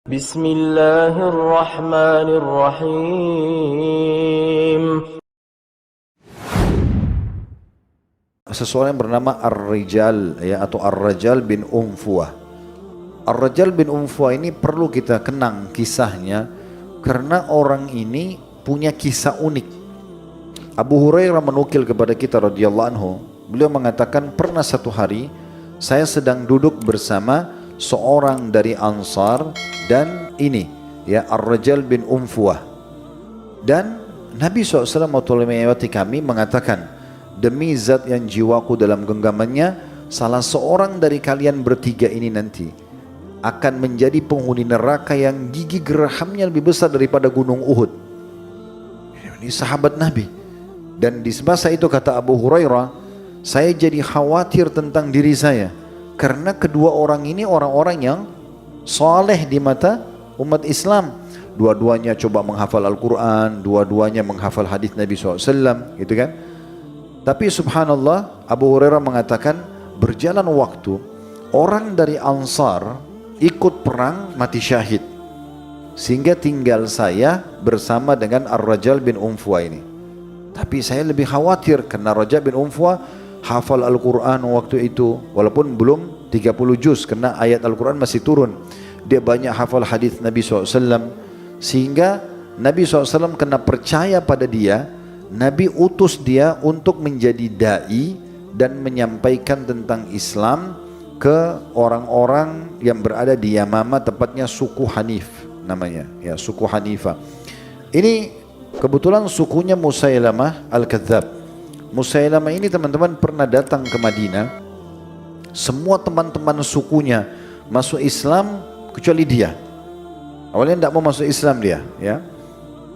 Bismillahirrahmanirrahim. Seseorang yang bernama Ar-Rijal ya, atau Ar-Rajal bin Unfuah. Ar-Rajal bin Unfuah ini perlu kita kenang kisahnya karena orang ini punya kisah unik. Abu Hurairah menukil kepada kita radhiyallahu anhu, beliau mengatakan pernah satu hari saya sedang duduk bersama seorang dari Ansar dan ini ya Ar-Rajal bin Unfuah, dan Nabi SAW waktu melewati kami mengatakan, demi zat yang jiwaku dalam genggamannya, salah seorang dari kalian bertiga ini nanti akan menjadi penghuni neraka yang gigi gerahamnya lebih besar daripada gunung Uhud. Ini sahabat Nabi. Dan di masa itu kata Abu Hurairah, saya jadi khawatir tentang diri saya karena kedua orang ini orang-orang yang saleh di mata umat Islam. Dua-duanya coba menghafal Al-Quran, dua-duanya menghafal hadis Nabi SAW, gitu kan. Tapi subhanallah, Abu Hurairah mengatakan berjalan waktu, orang dari Ansar ikut perang mati syahid, sehingga tinggal saya bersama dengan Ar-Rajal bin Unfuah ini. Tapi saya lebih khawatir karena Rajal bin Unfuah hafal Al-Quran waktu itu, walaupun belum 30 juz karena ayat Al-Quran masih turun. Dia banyak hafal hadis Nabi SAW, sehingga Nabi SAW kena percaya pada dia. Nabi utus dia untuk menjadi da'i dan menyampaikan tentang Islam ke orang-orang yang berada di Yamama, tepatnya suku Hanif namanya, ya suku Hanifah. Ini kebetulan sukunya Musailamah Al-Kadzab. Musailamah ini teman-teman pernah datang ke Madinah. Semua teman-teman sukunya masuk Islam kecuali dia. Awalnya tidak mau masuk Islam dia, ya.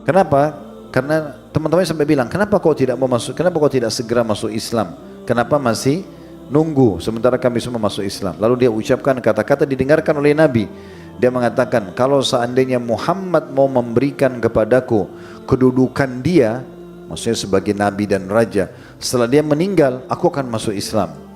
Kenapa? Karena teman-teman sampai bilang, kenapa kau tidak mau masuk? Kenapa kau tidak segera masuk Islam? Kenapa masih nunggu sementara kami semua masuk Islam? Lalu dia ucapkan kata-kata didengarkan oleh Nabi. Dia mengatakan, kalau seandainya Muhammad mau memberikan kepadaku kedudukan dia, maksudnya sebagai Nabi dan Raja, setelah dia meninggal, aku akan masuk Islam.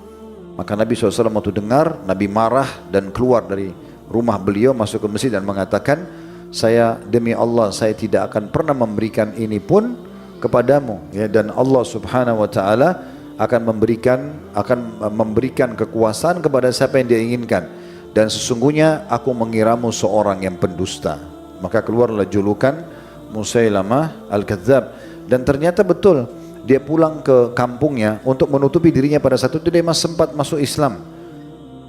Maka Nabi SAW waktu dengar, Nabi marah dan keluar dari rumah beliau, masuk ke masjid dan mengatakan, saya demi Allah, saya tidak akan pernah memberikan ini pun kepadamu, ya, dan Allah Subhanahu wa taala akan memberikan kekuasaan kepada siapa yang dia inginkan, dan sesungguhnya aku mengiramu seorang yang pendusta. Maka keluarlah julukan Musailamah Al-Kadzab. Dan ternyata betul, dia pulang ke kampungnya untuk menutupi dirinya. Pada saat itu dia masih sempat masuk Islam,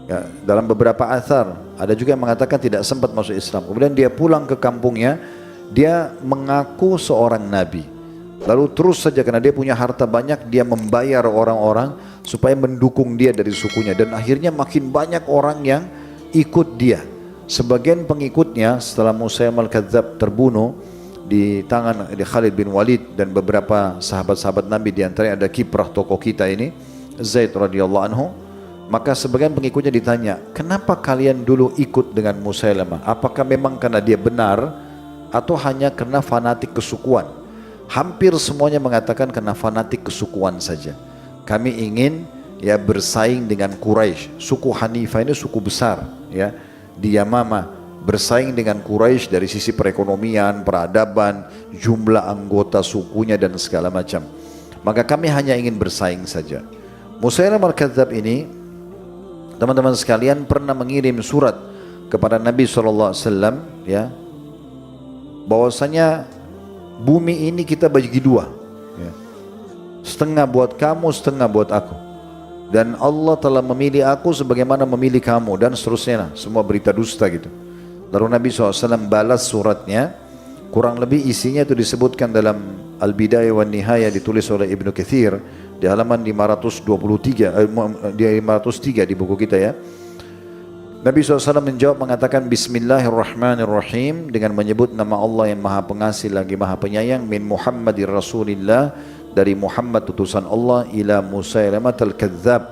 ya, dalam beberapa athar ada juga yang mengatakan tidak sempat masuk Islam. Kemudian dia pulang ke kampungnya, dia mengaku seorang nabi. Lalu terus saja karena dia punya harta banyak, dia membayar orang-orang supaya mendukung dia dari sukunya, dan akhirnya makin banyak orang yang ikut dia. Sebagian pengikutnya setelah Musailamah Al-Kadzab terbunuh di tangan Khalid bin Walid dan beberapa sahabat-sahabat Nabi, di antaranya ada kiprah tokoh kita ini Zaid radhiyallahu anhu. Maka sebagian pengikutnya ditanya, kenapa kalian dulu ikut dengan Musailamah? Apakah memang karena dia benar atau hanya karena fanatik kesukuan? Hampir semuanya mengatakan karena fanatik kesukuan saja. Kami ingin ya bersaing dengan Quraisy. Suku Hanifah ini suku besar ya di Yamama, bersaing dengan Quraisy dari sisi perekonomian, peradaban, jumlah anggota sukunya dan segala macam. Maka kami hanya ingin bersaing saja. Musailamah Al-Kadzab ini, teman-teman sekalian, pernah mengirim surat kepada Nabi SAW, ya, bahwasanya bumi ini kita bagi dua, ya. Setengah buat kamu, setengah buat aku. Dan Allah telah memilih aku sebagaimana memilih kamu, dan seterusnya, semua berita dusta gitu. Lalu Nabi SAW balas suratnya, kurang lebih isinya itu disebutkan dalam Al-Bidayah wa Nihayah, ditulis oleh Ibnu Katsir di halaman 503 di buku kita ya. Nabi SAW menjawab mengatakan, Bismillahirrahmanirrahim, dengan menyebut nama Allah yang maha pengasih lagi maha penyayang, min Muhammadir Rasulillah, dari Muhammad utusan Allah, ila Musailamah Al-Kadzab,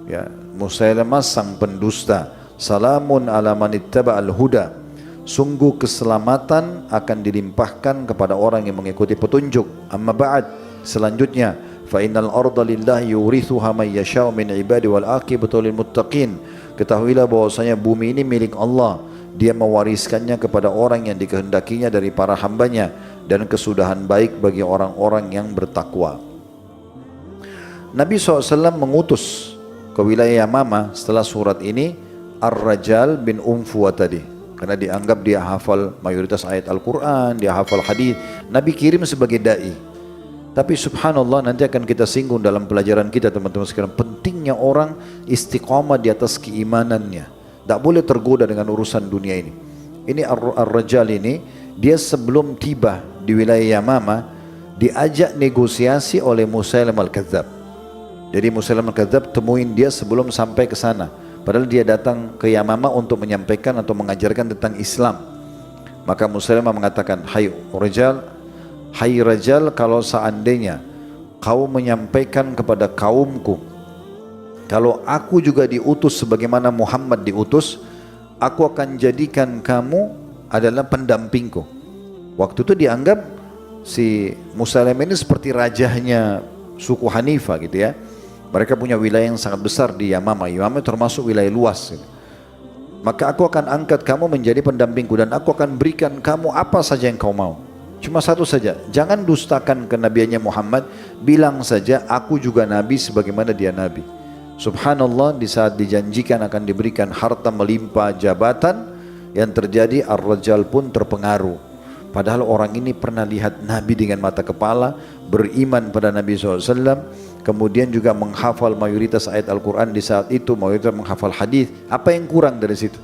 ya, Musailamah sang pendusta, salamun ala man ittaba'al huda, sungguh keselamatan akan dilimpahkan kepada orang yang mengikuti petunjuk. Amma ba'd, selanjutnya, fa innal arda lillahi yurithuha man yasha'u min ibadi wal aqibatu lil muttaqin. Ketahuilah bahwasanya bumi ini milik Allah dia mewariskannya kepada orang yang dikehendakinya dari para hambanya, dan kesudahan baik bagi orang-orang yang bertakwa. Nabi SAW mengutus ke wilayah Yamama setelah surat ini Ar-Rajal bin Unfuwa tadi, karena dianggap dia hafal mayoritas ayat Al-Quran, dia hafal hadis. Nabi kirim sebagai da'i. Tapi subhanallah, nanti akan kita singgung dalam pelajaran kita teman-teman sekalian, pentingnya orang istiqamah di atas keimanannya. Tak boleh tergoda dengan urusan dunia ini. Ini Ar-Rajal ini, dia sebelum tiba di wilayah Yamama diajak negosiasi oleh Musailam Al-Kadzab. Jadi Musailam Al-Kadzab temuin dia sebelum sampai ke sana. Padahal dia datang ke Yamama untuk menyampaikan atau mengajarkan tentang Islam. Maka Musailam mengatakan, hai Rajal, kalau seandainya kau menyampaikan kepada kaumku, kalau aku juga diutus sebagaimana Muhammad diutus, aku akan jadikan kamu adalah pendampingku. Waktu itu dianggap si Musailam ini seperti rajahnya suku Hanifah gitu ya. Mereka punya wilayah yang sangat besar di Yamama. Yamama termasuk wilayah luas gitu. Maka aku akan angkat kamu menjadi pendampingku, dan aku akan berikan kamu apa saja yang kau mau. Cuma satu saja, jangan dustakan kenabiannya Muhammad, bilang saja aku juga nabi sebagaimana dia nabi. Subhanallah, di saat dijanjikan akan diberikan harta melimpah, jabatan, yang terjadi Ar-Rajal pun terpengaruh. Padahal orang ini pernah lihat Nabi dengan mata kepala, beriman pada Nabi SAW, kemudian juga menghafal mayoritas ayat Al-Quran di saat itu, mayoritas menghafal hadis. Apa yang kurang dari situ?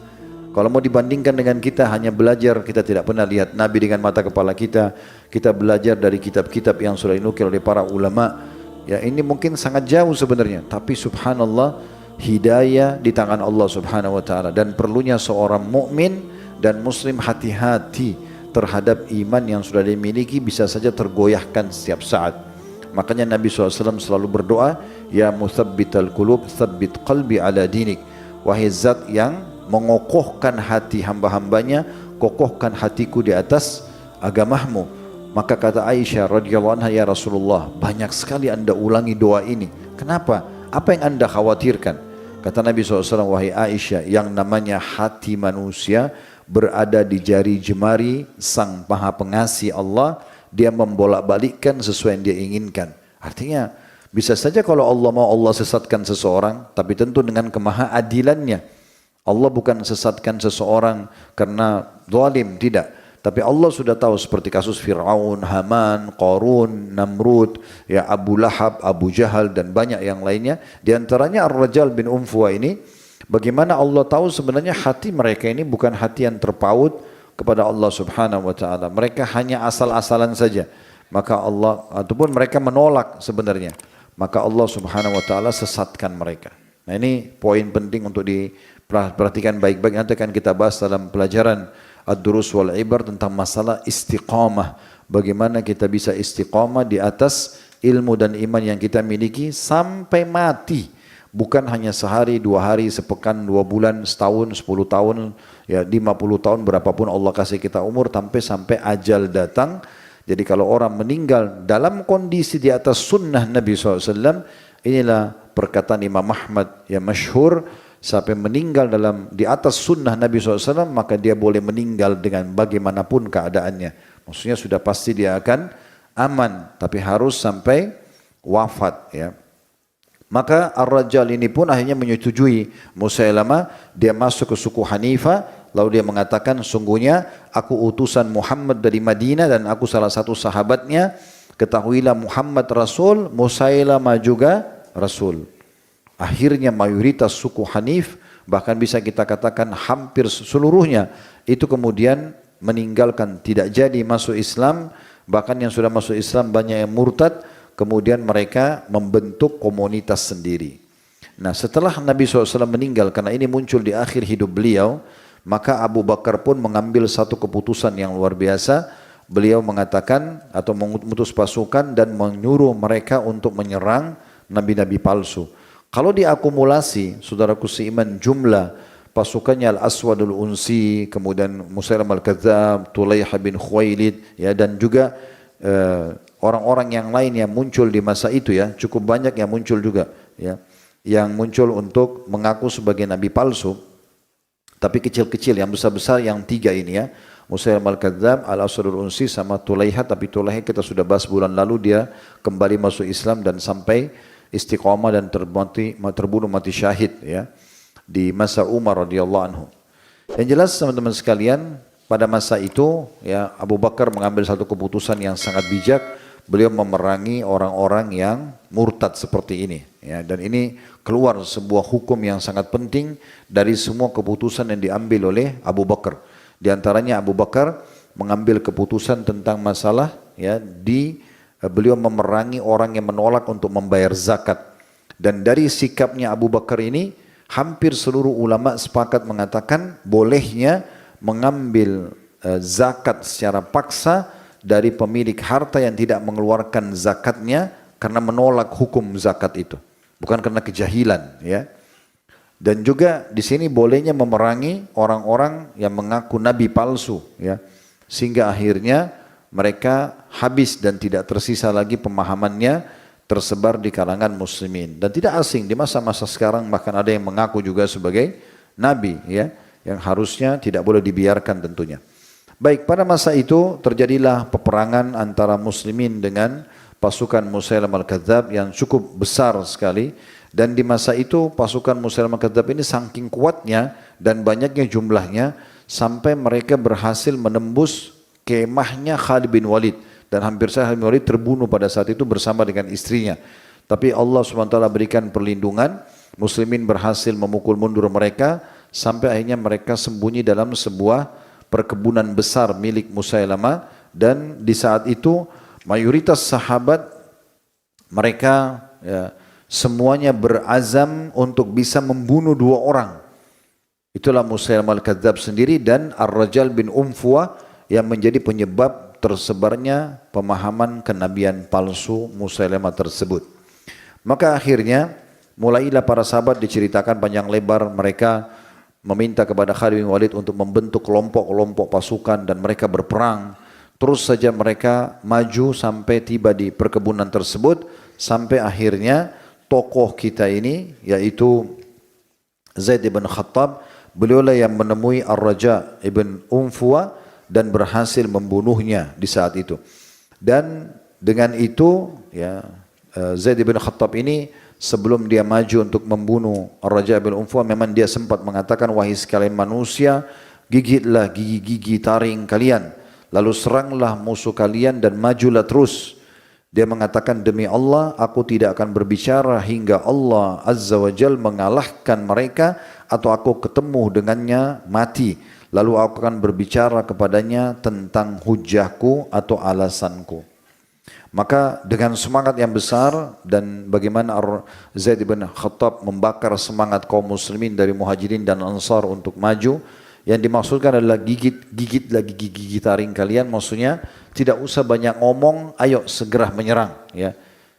Kalau mau dibandingkan dengan kita hanya belajar, kita tidak pernah lihat Nabi dengan mata kepala kita. Kita belajar dari kitab-kitab yang sudah dinukil oleh para ulama. Ya, ini mungkin sangat jauh sebenarnya, tapi subhanallah, hidayah di tangan Allah Subhanahu wa taala, dan perlunya seorang mukmin dan muslim hati-hati terhadap iman yang sudah dimiliki, bisa saja tergoyahkan setiap saat. Makanya Nabi SAW selalu berdoa, ya muthabbital qulub tsabbit qalbi ala dinik. Wahai zat yang mengokohkan hati hamba-hambanya, kokohkan hatiku di atas agamamu. Maka kata Aisyah radhiyallahu anha, ya Rasulullah, banyak sekali anda ulangi doa ini. Kenapa? Apa yang anda khawatirkan? Kata Nabi SAW, wahai Aisyah, yang namanya hati manusia berada di jari jemari Sang Maha Pengasih Allah. Dia membolak-balikkan sesuai yang dia inginkan. Artinya bisa saja kalau Allah mau, Allah sesatkan seseorang, tapi tentu dengan kemahaadilannya. Allah bukan sesatkan seseorang karena zalim, tidak. Tapi Allah sudah tahu, seperti kasus Fir'aun, Haman, Qarun, Namrud, ya Abu Lahab, Abu Jahal, dan banyak yang lainnya. Di antaranya Ar-Rajal bin Unfuwa ini, bagaimana Allah tahu sebenarnya hati mereka ini bukan hati yang terpaut kepada Allah Subhanahu wa taala. Mereka hanya asal-asalan saja. Maka Allah, ataupun mereka menolak sebenarnya. Maka Allah Subhanahu wa taala sesatkan mereka. Nah, ini poin penting untuk diperhatikan baik-baik. Nanti akan kita bahas dalam pelajaran Ad-Durus wal Ibar tentang masalah istiqamah. Bagaimana kita bisa istiqamah di atas ilmu dan iman yang kita miliki sampai mati. Bukan hanya sehari, 2 hari, sepekan, 2 bulan, setahun, 10 tahun, ya 50 tahun, berapapun Allah kasih kita umur, sampai ajal datang. Jadi kalau orang meninggal dalam kondisi di atas sunnah Nabi SAW, inilah perkataan Imam Ahmad yang masyhur, sampai meninggal di atas sunnah Nabi SAW, maka dia boleh meninggal dengan bagaimanapun keadaannya. Maksudnya sudah pasti dia akan aman, tapi harus sampai wafat, ya. Maka Ar-Rajal ini pun akhirnya menyetujui Musailamah, dia masuk ke suku Hanifah, lalu dia mengatakan, sungguhnya aku utusan Muhammad dari Madinah dan aku salah satu sahabatnya, ketahuilah Muhammad Rasul, Musailamah juga Rasul. Akhirnya mayoritas suku Hanif, bahkan bisa kita katakan hampir seluruhnya, itu kemudian meninggalkan, tidak jadi masuk Islam. Bahkan yang sudah masuk Islam banyak yang murtad. Kemudian mereka membentuk komunitas sendiri. Nah, setelah Nabi SAW meninggal, karena ini muncul di akhir hidup beliau, maka Abu Bakar pun mengambil satu keputusan yang luar biasa. Beliau mengatakan atau mengutus pasukan dan menyuruh mereka untuk menyerang nabi-nabi palsu. Kalau diakumulasi, saudaraku seiman, jumlah pasukannya Al-Aswadul Unsi, kemudian Musailam Al-Kadzab, Tulayha bin Khuwailid, ya, dan juga orang-orang yang lain yang muncul di masa itu, ya, cukup banyak yang muncul juga, ya, yang muncul untuk mengaku sebagai nabi palsu. Tapi kecil-kecil, yang besar-besar yang 3 ini ya. Musailamah al-Kadzdzab, Al-Aswadul Unsi sama Tulaiha. Tapi Tulaiha kita sudah bahas bulan lalu, dia kembali masuk Islam dan sampai istiqamah dan terbunuh mati syahid ya di masa Umar radhiyallahu anhu. Yang jelas teman-teman sekalian, pada masa itu ya Abu Bakar mengambil satu keputusan yang sangat bijak. Beliau memerangi orang-orang yang murtad seperti ini ya, dan ini keluar sebuah hukum yang sangat penting dari semua keputusan yang diambil oleh Abu Bakar. Di antaranya Abu Bakar mengambil keputusan tentang masalah ya beliau memerangi orang yang menolak untuk membayar zakat. Dan dari sikapnya Abu Bakar ini hampir seluruh ulama sepakat mengatakan bolehnya mengambil zakat secara paksa dari pemilik harta yang tidak mengeluarkan zakatnya karena menolak hukum zakat itu, bukan karena kejahilan ya. Dan juga di sini bolehnya memerangi orang-orang yang mengaku nabi palsu ya, sehingga akhirnya mereka habis dan tidak tersisa lagi pemahamannya tersebar di kalangan muslimin. Dan tidak asing di masa-masa sekarang, bahkan ada yang mengaku juga sebagai nabi ya, yang harusnya tidak boleh dibiarkan tentunya. Baik, pada masa itu terjadilah peperangan antara muslimin dengan pasukan Musailamah al-Kadzdzab yang cukup besar sekali. Dan di masa itu pasukan Musailamah al-Kadzdzab ini saking kuatnya dan banyaknya jumlahnya sampai mereka berhasil menembus kemahnya Khalid bin Walid. Dan hampir saja Khalid bin Walid terbunuh pada saat itu bersama dengan istrinya. Tapi Allah SWT berikan perlindungan, muslimin berhasil memukul mundur mereka sampai akhirnya mereka sembunyi dalam sebuah perkebunan besar milik Musailamah. Dan di saat itu mayoritas sahabat mereka ya, semuanya berazam untuk bisa membunuh 2 orang. Itulah Musailamah al-Kadzdzab sendiri dan Ar-Rajal bin Unfuwah yang menjadi penyebab tersebarnya pemahaman kenabian palsu Musailamah tersebut. Maka akhirnya mulailah para sahabat diceritakan panjang lebar, mereka meminta kepada Khalid bin Walid untuk membentuk kelompok-kelompok pasukan dan mereka berperang. Terus saja mereka maju sampai tiba di perkebunan tersebut, sampai akhirnya tokoh kita ini yaitu Zaid bin Khattab, beliaulah yang menemui Ar-Raja ibn Unfuwah dan berhasil membunuhnya di saat itu. Dan dengan itu ya Zaid bin Khattab ini sebelum dia maju untuk membunuh Ar-Raja bin Unfuwah, memang dia sempat mengatakan, wahai sekalian manusia, gigitlah gigi-gigi taring kalian, lalu seranglah musuh kalian dan majulah terus. Dia mengatakan, demi Allah aku tidak akan berbicara hingga Allah Azza wa Jal mengalahkan mereka atau aku ketemu dengannya mati. Lalu aku akan berbicara kepadanya tentang hujahku atau alasanku. Maka dengan semangat yang besar dan bagaimana Zaid bin Khattab membakar semangat kaum muslimin dari muhajirin dan ansar untuk maju, yang dimaksudkan adalah gigit lagi gigi taring kalian, maksudnya tidak usah banyak ngomong, ayo segera menyerang ya.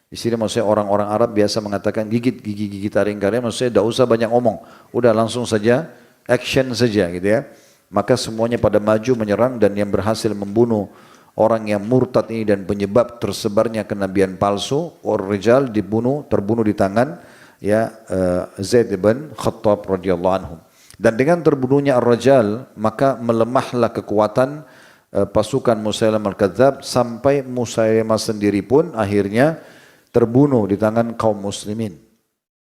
Di sini maksudnya orang-orang Arab biasa mengatakan gigit gigi taring kalian, maksudnya tidak usah banyak ngomong, udah langsung saja action saja gitu ya. Maka semuanya pada maju menyerang dan yang berhasil membunuh orang yang murtad ini dan penyebab tersebarnya kenabian palsu, Ar-Rijal terbunuh di tangan ya Zaid bin Khattab radhiyallahu anhu. Dan dengan terbunuhnya Ar-Rajal, maka melemahlah kekuatan pasukan Musailamah al-Kadzdzab sampai Musailamah sendiri pun akhirnya terbunuh di tangan kaum muslimin.